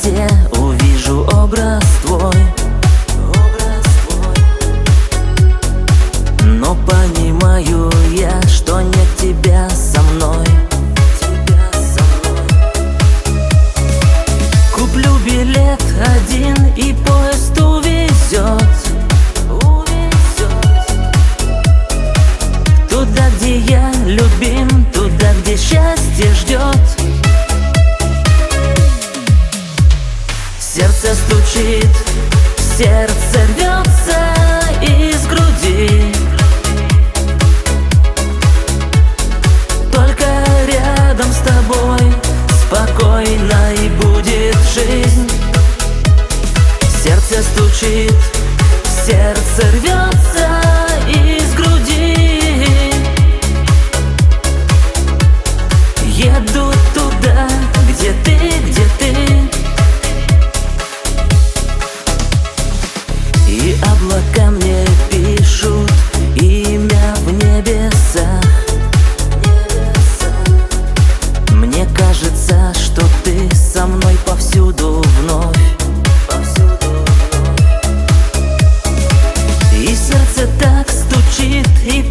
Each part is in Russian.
темноте увижу образ твой. Но понимаю я, что нет тебя со мной. Куплю билет один и поезд увезет туда, где я любим, туда, где счастье ждет. Сердце стучит, сердце рвется из груди. Только рядом с тобой спокойно и будет жизнь. Сердце стучит, сердце рвется из груди. Еду туда, где ты, где ты. И облака мне пишут имя в небесах. Мне кажется, что ты со мной повсюду вновь. И сердце так стучит, и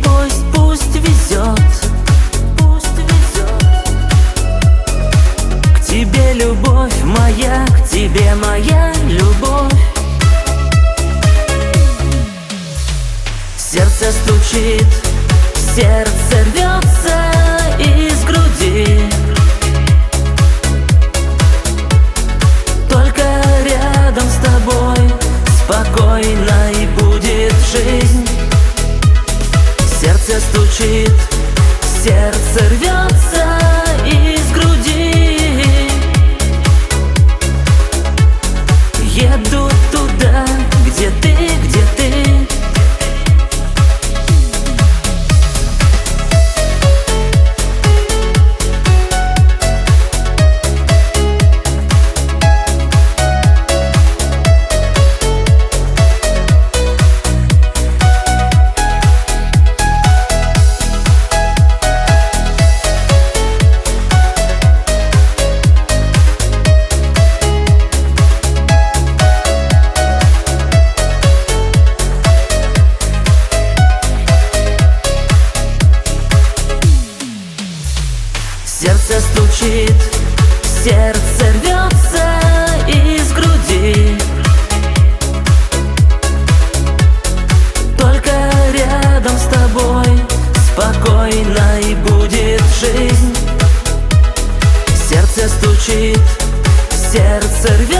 пусть везет. К тебе любовь моя, к тебе моя любовь. Сердце стучит, сердце рвется из груди. Только рядом с тобой спокойно и будет жизнь. Сердце стучит, сердце рвется из груди. Еду туда, где ты, где ты. Сердце стучит, сердце рвется из груди. Только рядом с тобой спокойно и будет жизнь. Сердце стучит, сердце рвется.